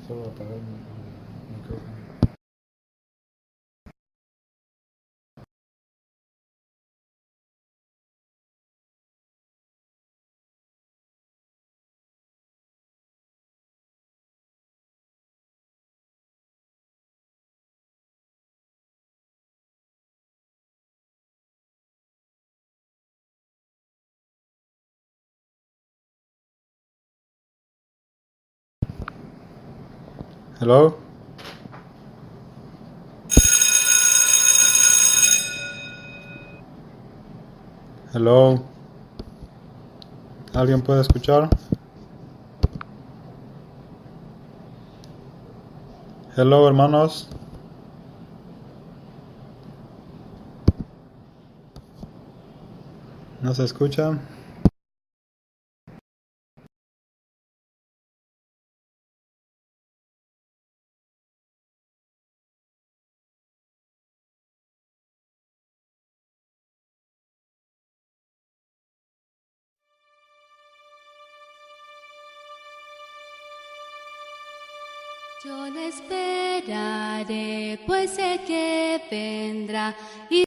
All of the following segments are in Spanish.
Solo apagar el micrófono. Hello. Hello. ¿Alguien puede escuchar? Hello, hermanos. ¿No se escucha? Yo le esperaré, pues sé que vendrá y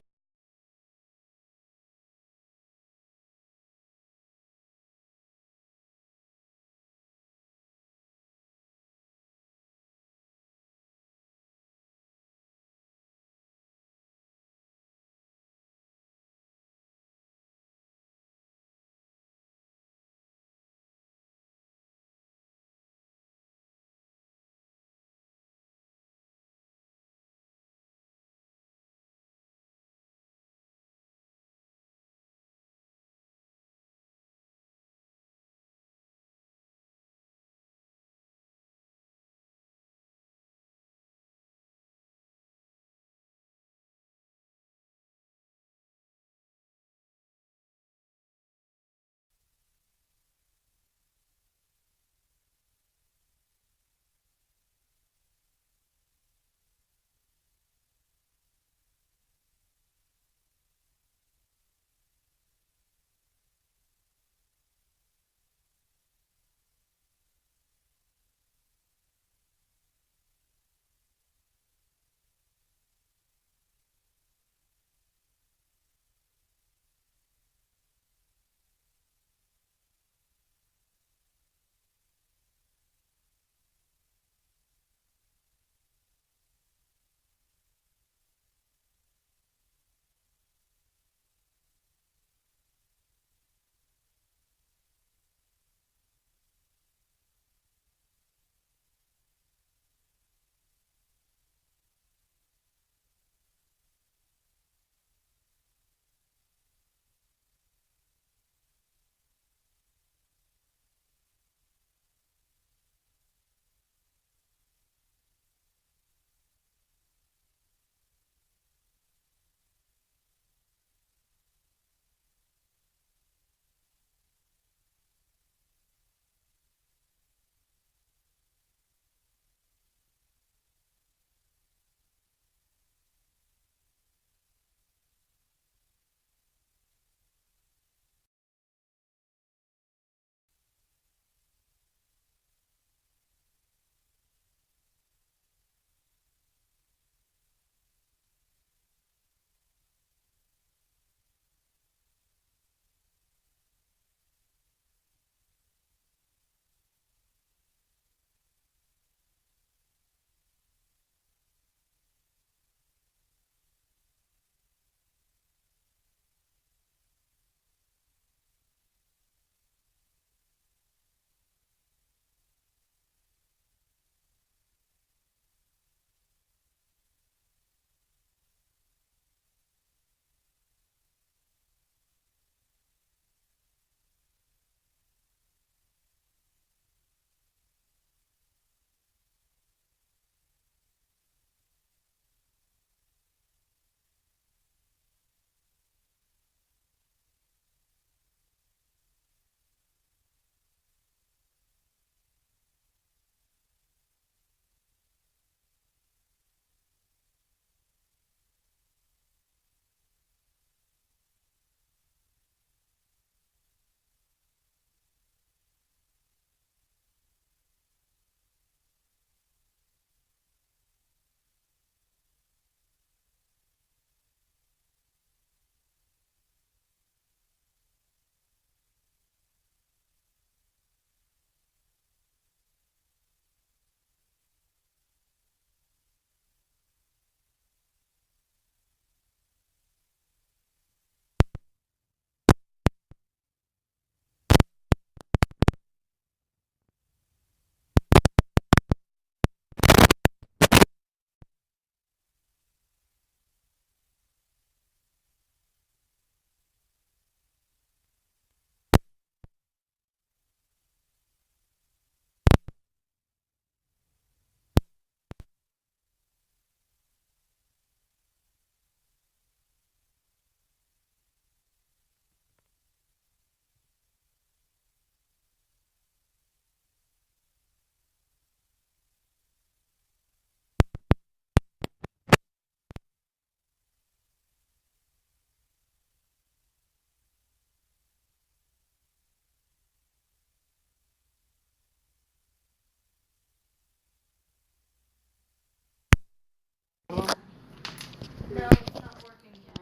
No, it's not working yet.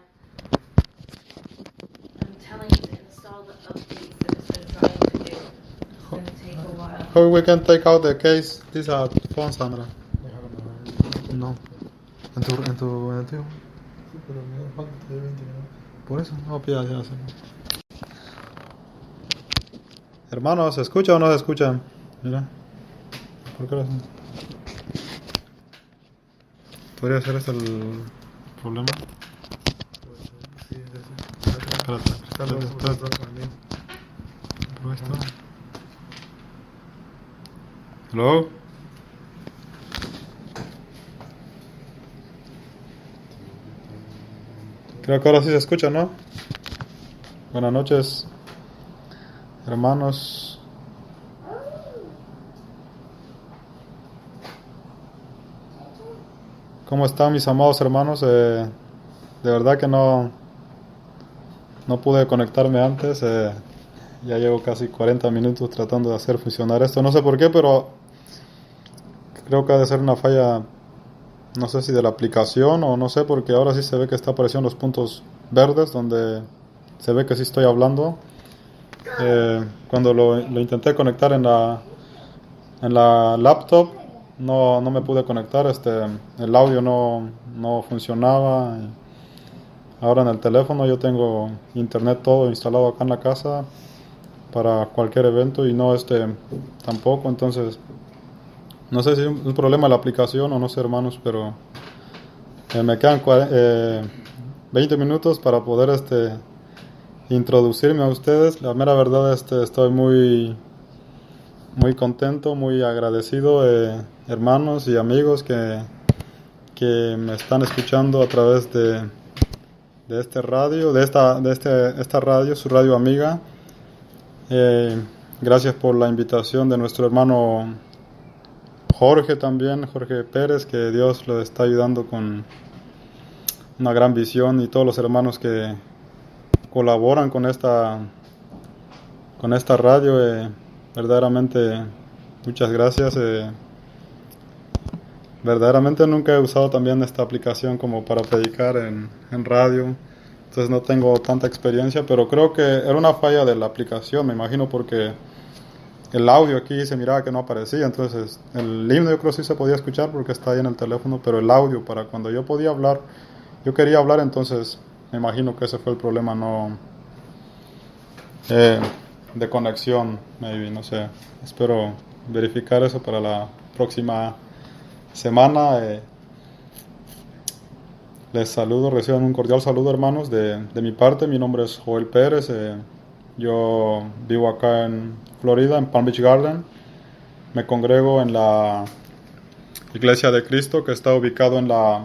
I'm telling you to install the updates that it's been trying to do. It's going to take a while. How we can take out the case? These are phones, Sandra. No. En tu. Por eso, no pidas ya. Hermanos, ¿se escucha o no se escucha? Mira. ¿Por qué lo hacen? ¿Podría ser este el problema? Espérate. ¿Por esto? Hello. Creo que ahora sí se escucha, ¿no? Buenas noches, hermanos. ¿Cómo están mis amados hermanos? De verdad que no pude conectarme antes. Ya llevo casi 40 minutos tratando de hacer funcionar esto. No sé por qué, pero creo que ha de ser una falla, no sé si de la aplicación o no sé, porque ahora sí se ve que está apareciendo los puntos verdes donde se ve que sí estoy hablando. Cuando lo intenté conectar en la laptop, no me pude conectar. El audio no funcionaba. Ahora en el teléfono yo tengo internet todo instalado acá en la casa para cualquier evento y no tampoco. Entonces no sé si es un problema de la aplicación o no sé, hermanos, pero me quedan 20 minutos para poder introducirme a ustedes. La mera verdad, estoy muy contento, muy agradecido, hermanos y amigos que me están escuchando a través de este radio, de esta radio, su radio amiga. Gracias por la invitación de nuestro hermano Jorge también, Jorge Pérez, que Dios lo está ayudando con una gran visión, y todos los hermanos que colaboran con esta radio. Verdaderamente muchas gracias. Verdaderamente nunca he usado también esta aplicación como para predicar en radio, entonces no tengo tanta experiencia, pero creo que era una falla de la aplicación, me imagino, porque el audio aquí se miraba que no aparecía. Entonces el himno yo creo que sí se podía escuchar porque está ahí en el teléfono, pero el audio para cuando yo podía hablar, yo quería hablar, entonces me imagino que ese fue el problema, de conexión, maybe, no sé. Espero verificar eso para la próxima semana. Les saludo, reciban un cordial saludo, hermanos, de mi parte. Mi nombre es Joel Pérez. Yo vivo acá en Florida, en Palm Beach Garden. Me congrego en la Iglesia de Cristo, que está ubicado en la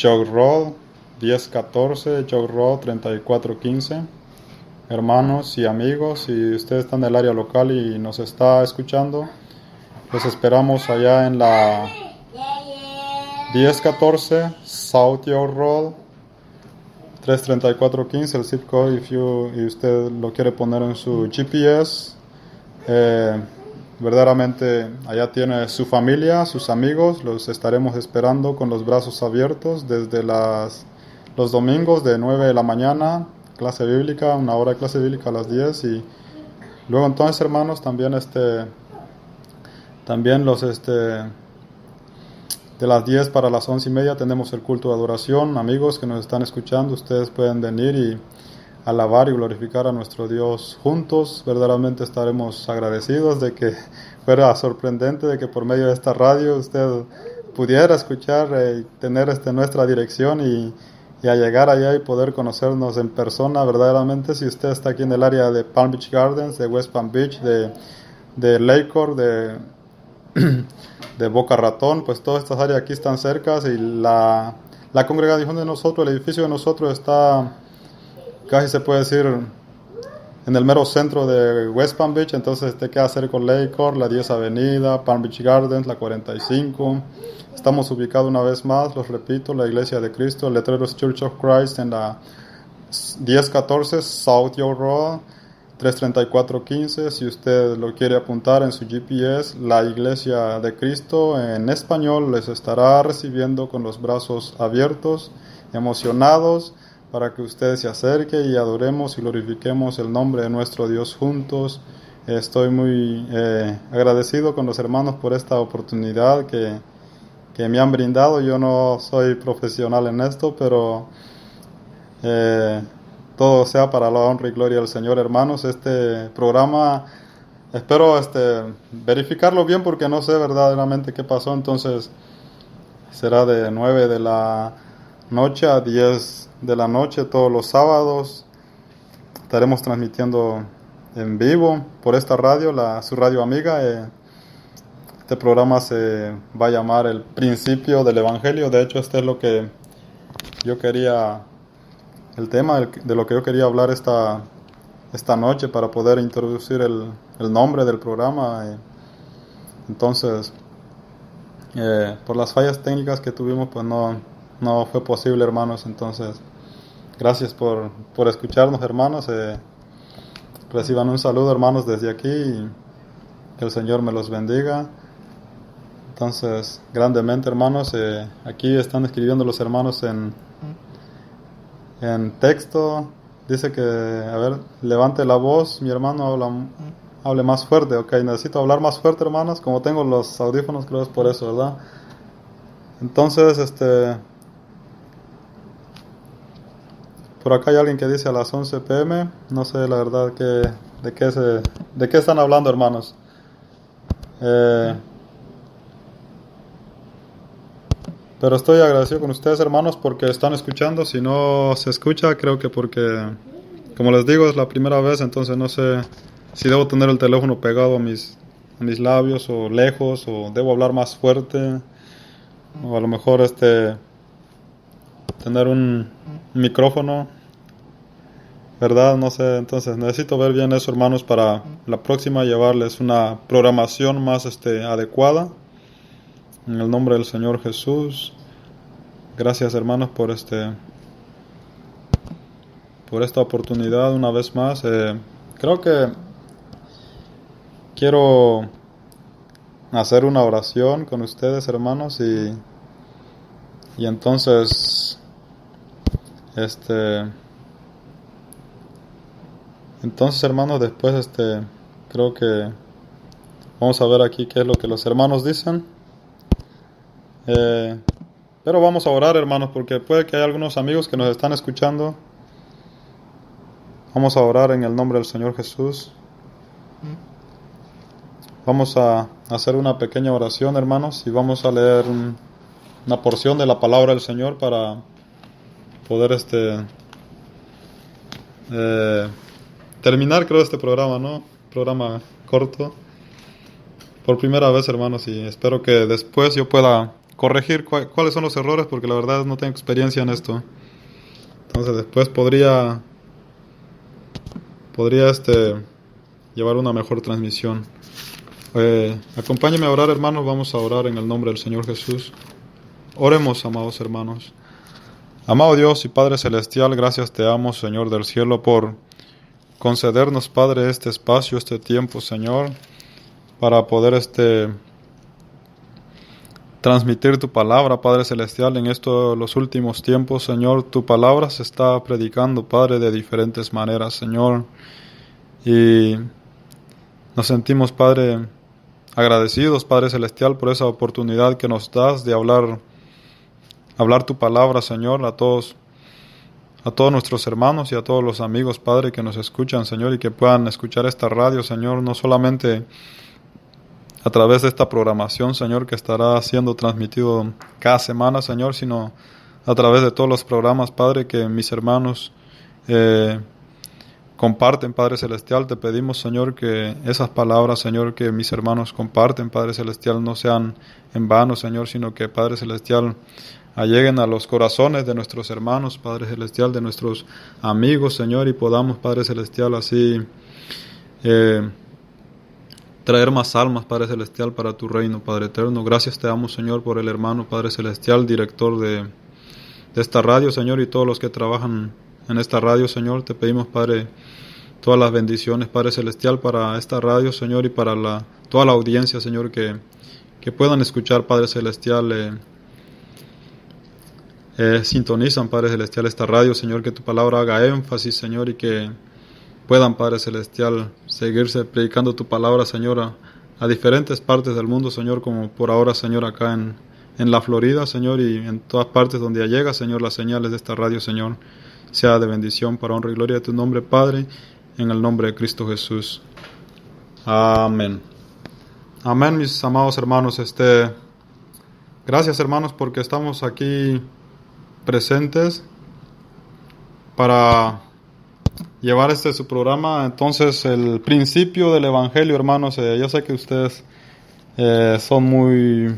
Jog Road 1014, Jog Road 3415. Hermanos y amigos, si usted está en el área local y nos está escuchando, los esperamos allá en la 1014 South York Road 33415, el zip code, y usted lo quiere poner en su GPS. Verdaderamente allá tiene su familia, sus amigos. Los estaremos esperando con los brazos abiertos desde los domingos de 9 de la mañana, clase bíblica, una hora de clase bíblica a las 10, y luego entonces, hermanos, también de las 10 para las 11:30 tenemos el culto de adoración. Amigos que nos están escuchando, ustedes pueden venir y alabar y glorificar a nuestro Dios juntos. Verdaderamente estaremos agradecidos de que fuera sorprendente de que por medio de esta radio usted pudiera escuchar y tener nuestra dirección y a llegar allá y poder conocernos en persona. Verdaderamente, si usted está aquí en el área de Palm Beach Gardens, de West Palm Beach, de Lakeshore, de Boca Ratón, pues todas estas áreas aquí están cercas, y la congregación de nosotros, el edificio de nosotros está casi, se puede decir, en el mero centro de West Palm Beach. Entonces te queda cerca con Lakeshore, la 10 Avenida, Palm Beach Gardens, la 45. Estamos ubicados una vez más, los repito, la Iglesia de Cristo, el letrero es Church of Christ en la 1014 South York Road. 33415. Si usted lo quiere apuntar en su GPS, la Iglesia de Cristo en español les estará recibiendo con los brazos abiertos, emocionados, para que usted se acerque y adoremos y glorifiquemos el nombre de nuestro Dios juntos. Estoy muy agradecido con los hermanos por esta oportunidad que me han brindado. Yo no soy profesional en esto, pero todo sea para la honra y gloria del Señor, hermanos. Este programa espero verificarlo bien porque no sé verdaderamente qué pasó. Entonces será de 9 de la noche a 10 de la noche todos los sábados. Estaremos transmitiendo en vivo por esta radio, su radio amiga. Este programa se va a llamar El Principio del Evangelio. De hecho, este es lo que yo quería, el tema de lo que yo quería hablar esta noche para poder introducir el nombre del programa. Entonces, por las fallas técnicas que tuvimos, pues no fue posible, hermanos. Entonces, gracias por escucharnos, hermanos. Reciban un saludo, hermanos, desde aquí y que el Señor me los bendiga. Entonces, grandemente, hermanos, aquí están escribiendo los hermanos en texto. Dice que, a ver, levante la voz, mi hermano hable más fuerte. Ok, necesito hablar más fuerte, hermanos. Como tengo los audífonos, creo es por eso, ¿verdad? Entonces, por acá hay alguien que dice a las 11 p.m. No sé la verdad de qué están hablando, hermanos. Pero estoy agradecido con ustedes, hermanos, porque están escuchando. Si no se escucha, creo que porque, como les digo, es la primera vez. Entonces no sé si debo tener el teléfono pegado a mis labios o lejos, o debo hablar más fuerte, o a lo mejor tener un micrófono, ¿verdad? No sé. Entonces necesito ver bien eso, hermanos, para la próxima llevarles una programación más adecuada. En el nombre del Señor Jesús. Gracias, hermanos, por esta oportunidad una vez más. Creo que quiero hacer una oración con ustedes, hermanos, y entonces hermanos, después creo que vamos a ver aquí qué es lo que los hermanos dicen. Pero vamos a orar, hermanos, porque puede que haya algunos amigos que nos están escuchando. Vamos a orar en el nombre del Señor Jesús. Vamos a hacer una pequeña oración, hermanos, y vamos a leer una porción de la palabra del Señor para poder terminar, creo, este programa, ¿no? Programa corto. Por primera vez, hermanos, y espero que después yo pueda corregir cuáles son los errores, porque la verdad no tengo experiencia en esto. Entonces después podría llevar una mejor transmisión. Acompáñenme a orar, hermanos. Vamos a orar en el nombre del Señor Jesús. Oremos, amados hermanos. Amado Dios y Padre Celestial, gracias te amo, Señor del cielo, por concedernos, Padre, este espacio, este tiempo, Señor, para poder transmitir tu palabra, Padre Celestial. En los últimos tiempos, Señor, tu palabra se está predicando, Padre, de diferentes maneras, Señor, y nos sentimos, Padre, agradecidos, Padre Celestial, por esa oportunidad que nos das de hablar tu palabra, Señor, a todos nuestros hermanos y a todos los amigos, Padre, que nos escuchan, Señor, y que puedan escuchar esta radio, Señor, no solamente a través de esta programación, Señor, que estará siendo transmitido cada semana, Señor, sino a través de todos los programas, Padre, que mis hermanos comparten, Padre Celestial. Te pedimos, Señor, que esas palabras, Señor, que mis hermanos comparten, Padre Celestial, no sean en vano, Señor, sino que, Padre Celestial, lleguen a los corazones de nuestros hermanos, Padre Celestial, de nuestros amigos, Señor, y podamos, Padre Celestial, así traer más almas, Padre Celestial, para tu reino, Padre eterno. Gracias te damos, Señor, por el hermano, Padre Celestial, director de esta radio, Señor, y todos los que trabajan en esta radio, Señor. Te pedimos, Padre, todas las bendiciones, Padre Celestial, para esta radio, Señor, y para toda la audiencia, Señor, que puedan escuchar, Padre Celestial, sintonizan, Padre Celestial, esta radio, Señor, que tu palabra haga énfasis, Señor, y que puedan, Padre Celestial, seguirse predicando tu palabra, Señor, a diferentes partes del mundo, Señor, como por ahora, Señor, acá en la Florida, Señor, y en todas partes donde llega, Señor, las señales de esta radio, Señor, sea de bendición para honra y gloria de tu nombre, Padre, en el nombre de Cristo Jesús. Amén. Amén, mis amados hermanos. Gracias, hermanos, porque estamos aquí presentes para llevar su programa. Entonces, el principio del Evangelio, hermanos. Yo sé que ustedes son muy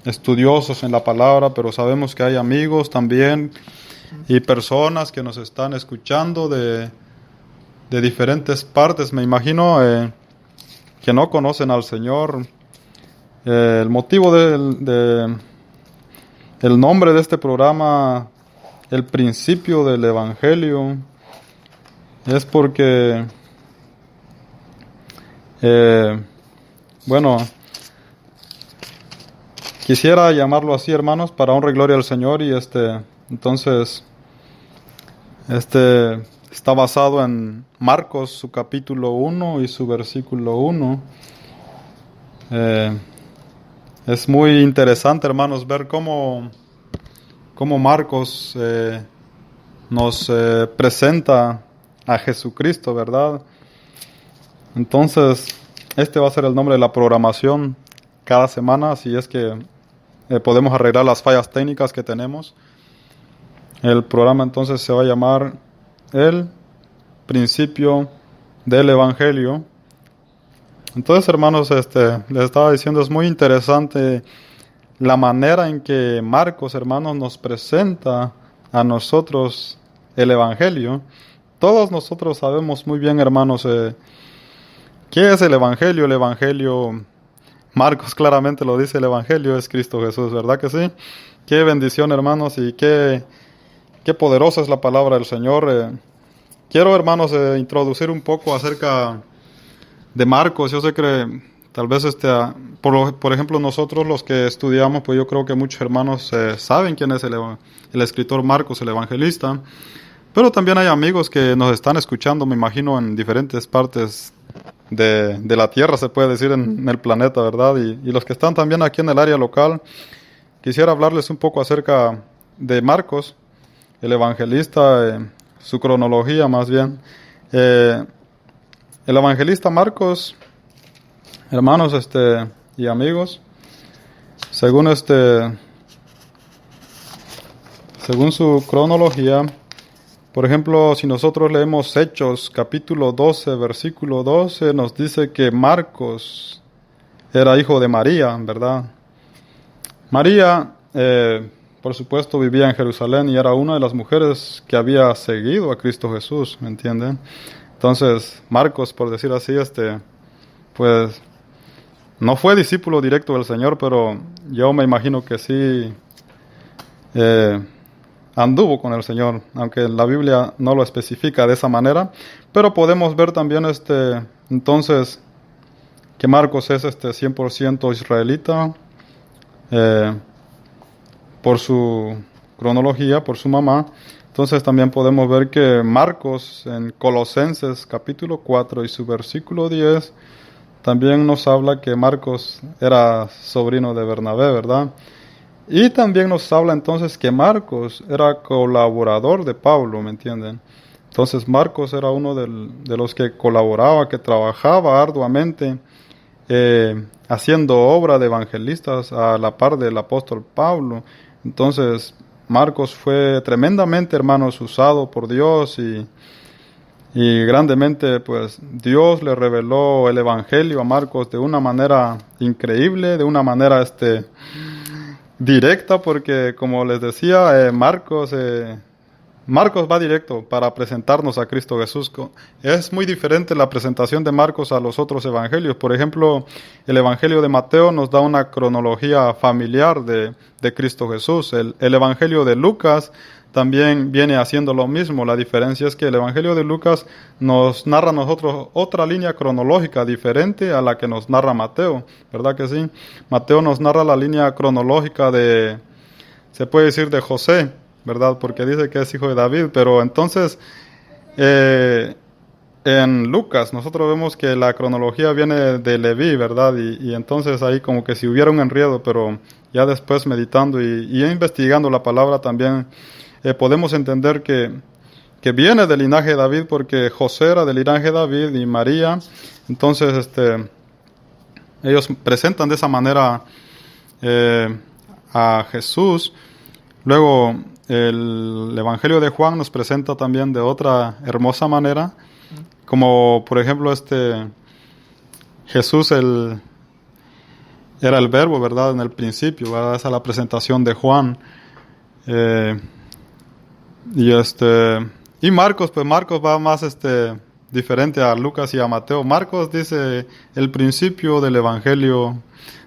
estudiosos en la palabra, pero sabemos que hay amigos también y personas que nos están escuchando de diferentes partes. Me imagino que no conocen al Señor. El motivo el nombre de este programa, el principio del Evangelio, es porque, bueno, quisiera llamarlo así, hermanos, para honra y gloria al Señor, y entonces, está basado en Marcos, su capítulo 1 y su versículo 1. Es muy interesante, hermanos, ver cómo Marcos nos presenta a Jesucristo, ¿verdad? Entonces, va a ser el nombre de la programación cada semana, si es que podemos arreglar las fallas técnicas que tenemos. El programa entonces se va a llamar El Principio del Evangelio. Entonces, hermanos, les estaba diciendo, es muy interesante la manera en que Marcos, hermanos, nos presenta a nosotros el Evangelio. Todos nosotros sabemos muy bien, hermanos, ¿qué es el Evangelio? El Evangelio, Marcos claramente lo dice, el Evangelio es Cristo Jesús, ¿verdad que sí? Qué bendición, hermanos, y qué poderosa es la palabra del Señor. Quiero, hermanos, introducir un poco acerca de Marcos. Yo sé que tal vez por ejemplo, nosotros los que estudiamos, pues yo creo que muchos hermanos saben quién es el escritor Marcos, el evangelista, pero también hay amigos que nos están escuchando, me imagino, en diferentes partes de la tierra, se puede decir, en el planeta, ¿verdad? Y los que están también aquí en el área local. Quisiera hablarles un poco acerca de Marcos, el evangelista, su cronología más bien. El evangelista Marcos, hermanos y amigos, según su cronología, por ejemplo, si nosotros leemos Hechos capítulo 12, versículo 12, nos dice que Marcos era hijo de María, ¿verdad? María, por supuesto, vivía en Jerusalén y era una de las mujeres que había seguido a Cristo Jesús, ¿me entienden? Entonces, Marcos, por decir así, pues, no fue discípulo directo del Señor, pero yo me imagino que sí anduvo con el Señor, aunque la Biblia no lo especifica de esa manera. Pero podemos ver también, entonces, que Marcos es 100% israelita, por su cronología, por su mamá. Entonces también podemos ver que Marcos en Colosenses capítulo 4 y su versículo 10 también nos habla que Marcos era sobrino de Bernabé, ¿verdad? Y también nos habla entonces que Marcos era colaborador de Pablo, ¿me entienden? Entonces Marcos era uno de los que colaboraba, que trabajaba arduamente haciendo obra de evangelistas a la par del apóstol Pablo. Entonces Marcos fue tremendamente, hermanos, usado por Dios y grandemente, pues, Dios le reveló el Evangelio a Marcos de una manera increíble, de una manera, directa, porque, como les decía, Marcos va directo para presentarnos a Cristo Jesús. Es muy diferente la presentación de Marcos a los otros evangelios. Por ejemplo, el Evangelio de Mateo nos da una cronología familiar de Cristo Jesús. El Evangelio de Lucas también viene haciendo lo mismo. La diferencia es que el Evangelio de Lucas nos narra a nosotros otra línea cronológica diferente a la que nos narra Mateo, ¿verdad que sí? Mateo nos narra la línea cronológica de, se puede decir, de José, ¿verdad? Porque dice que es hijo de David, pero entonces en Lucas nosotros vemos que la cronología viene de Leví, ¿verdad? Y entonces ahí como que si hubiera un enredo, pero ya después meditando y investigando la palabra también podemos entender que viene del linaje de David, porque José era del linaje de David y María. Entonces ellos presentan de esa manera a Jesús. Luego el Evangelio de Juan nos presenta también de otra hermosa manera, como por ejemplo Jesús era el verbo, ¿verdad? En el principio, ¿verdad? Esa es la presentación de Juan. Y Marcos, pues Marcos va más diferente a Lucas y a Mateo. Marcos dice el principio del Evangelio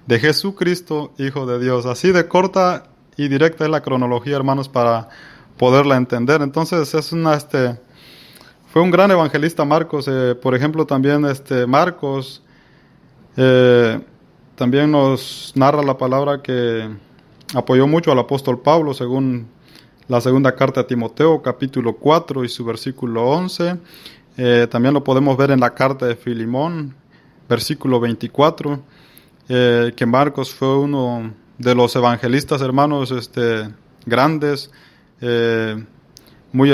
de Jesucristo, Hijo de Dios. Así de corta y directa es la cronología, hermanos, para poderla entender. Entonces fue un gran evangelista Marcos. Por ejemplo, también Marcos también nos narra la palabra que apoyó mucho al apóstol Pablo, según la segunda carta a Timoteo, capítulo 4 y su versículo 11. También lo podemos ver en la carta de Filimón, versículo 24, que Marcos fue uno de los evangelistas, hermanos, grandes, muy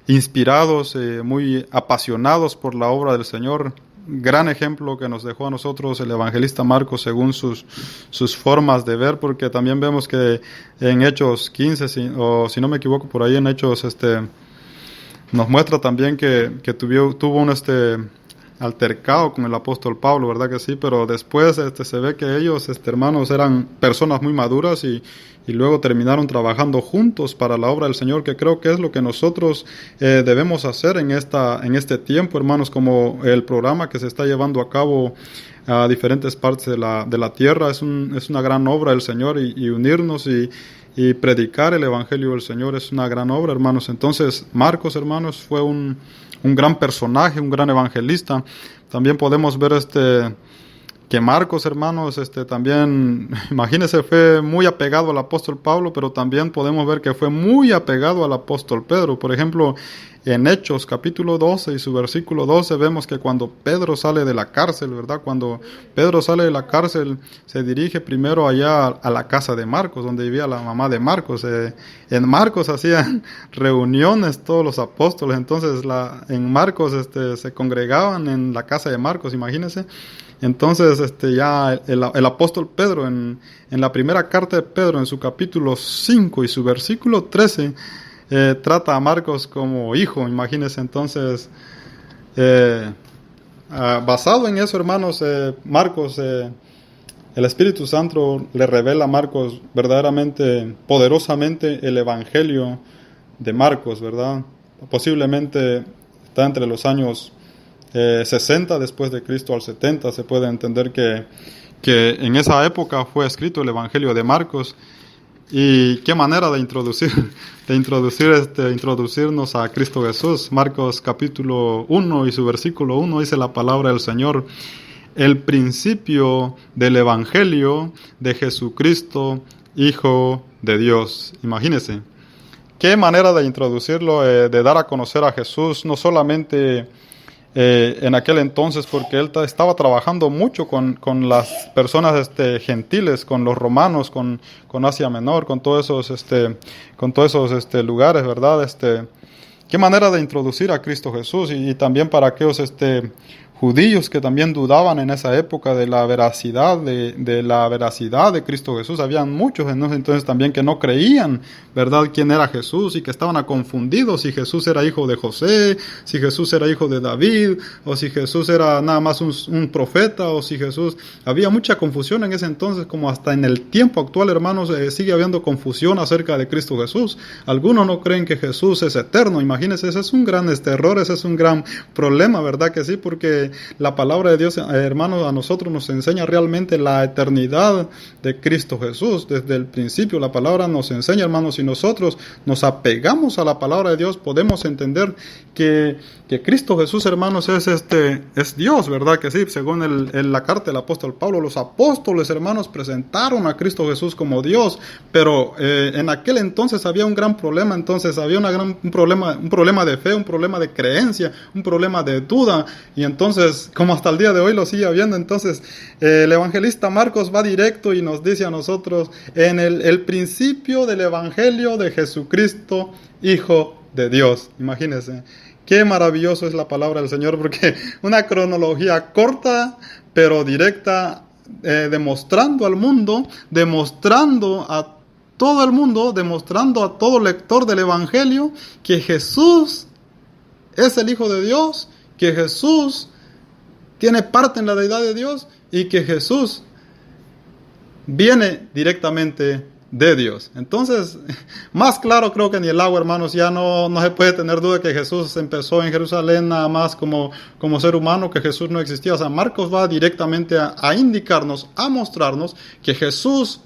inspirados, muy apasionados por la obra del Señor. Gran ejemplo que nos dejó a nosotros el evangelista Marcos según sus formas de ver, porque también vemos que en Hechos 15, o si no me equivoco por ahí en Hechos, nos muestra también que tuvo un altercado con el apóstol Pablo, ¿verdad que sí? Pero después se ve que ellos, hermanos, eran personas muy maduras y luego terminaron trabajando juntos para la obra del Señor, que creo que es lo que nosotros debemos hacer en este tiempo, hermanos, como el programa que se está llevando a cabo a diferentes partes de la tierra. Es una gran obra del Señor y unirnos y predicar el Evangelio del Señor es una gran obra, hermanos. Entonces, Marcos, hermanos, fue un gran personaje, un gran evangelista. También podemos ver que Marcos, hermanos, también, imagínense, fue muy apegado al apóstol Pablo, pero también podemos ver que fue muy apegado al apóstol Pedro. Por ejemplo, en Hechos capítulo 12 y su versículo 12 vemos que cuando Pedro sale de la cárcel, ¿verdad? Cuando Pedro sale de la cárcel, se dirige primero allá a la casa de Marcos, donde vivía la mamá de Marcos. En Marcos hacían reuniones todos los apóstoles, entonces en Marcos se congregaban en la casa de Marcos, imagínense. Entonces ya el apóstol Pedro en la primera carta de Pedro, en su capítulo 5 y su versículo 13, trata a Marcos como hijo, imagínense. Entonces basado en eso, hermanos, Marcos, el Espíritu Santo le revela a Marcos verdaderamente, poderosamente, el Evangelio de Marcos, ¿verdad? Posiblemente está entre los años 60 después de Cristo al 70, se puede entender que en esa época fue escrito el Evangelio de Marcos. Y qué manera de introducirnos a Cristo Jesús. Marcos capítulo 1 y su versículo 1 dice la palabra del Señor: el principio del Evangelio de Jesucristo, Hijo de Dios. Imagínense, qué manera de introducirlo, de dar a conocer a Jesús, no solamente en aquel entonces, porque él estaba trabajando mucho con las personas gentiles, con los romanos, con Asia Menor, con todos esos lugares, ¿verdad? Qué manera de introducir a Cristo Jesús, y también para aquellos judíos que también dudaban en esa época de la veracidad de Cristo Jesús. Habían muchos entonces también que no creían, ¿verdad?, quién era Jesús, y que estaban confundidos si Jesús era hijo de José, si Jesús era hijo de David, o si Jesús era nada más un profeta, o si Jesús... Había mucha confusión en ese entonces, como hasta en el tiempo actual, hermanos, sigue habiendo confusión acerca de Cristo Jesús. Algunos no creen que Jesús es eterno. Imagínense, ese es un gran error, ese es un gran problema, ¿verdad que sí? Porque la palabra de Dios, hermanos, a nosotros nos enseña realmente la eternidad de Cristo Jesús. Desde el principio la palabra nos enseña, hermanos, si nosotros nos apegamos a la palabra de Dios, podemos entender que Cristo Jesús, hermanos, es Dios, ¿verdad? Que sí, según la carta del apóstol Pablo, los apóstoles, hermanos, presentaron a Cristo Jesús como Dios, pero en aquel entonces había un gran problema. Entonces había un problema de fe, un problema de creencia, un problema de duda, y entonces, como hasta el día de hoy lo sigue habiendo. Entonces el evangelista Marcos va directo y nos dice a nosotros en el principio del evangelio de Jesucristo, Hijo de Dios. Imagínense qué maravilloso es la palabra del Señor, porque una cronología corta pero directa, demostrando al mundo, demostrando a todo el mundo, demostrando a todo lector del Evangelio que Jesús es el Hijo de Dios, que Jesús tiene parte en la deidad de Dios y que Jesús viene directamente de Dios. Entonces, más claro creo que ni el agua, hermanos. Ya no se puede tener duda que Jesús empezó en Jerusalén nada más como ser humano, que Jesús no existía. O sea, Marcos va directamente a indicarnos, a mostrarnos que Jesús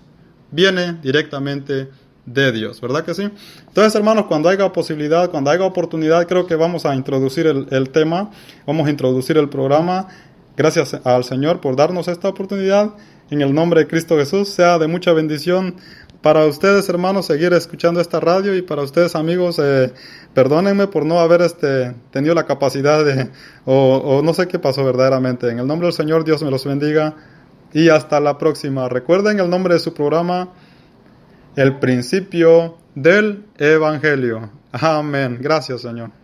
viene directamente de Dios, ¿verdad que sí? Entonces, hermanos, cuando haya posibilidad, cuando haya oportunidad, creo que vamos a introducir el tema, vamos a introducir el programa. Gracias al Señor por darnos esta oportunidad. En el nombre de Cristo Jesús, sea de mucha bendición para ustedes, hermanos, seguir escuchando esta radio, y para ustedes, amigos, perdónenme por no haber tenido la capacidad o no sé qué pasó verdaderamente. En el nombre del Señor, Dios me los bendiga. Y hasta la próxima. Recuerden el nombre de su programa, El Principio del Evangelio. Amén. Gracias, Señor.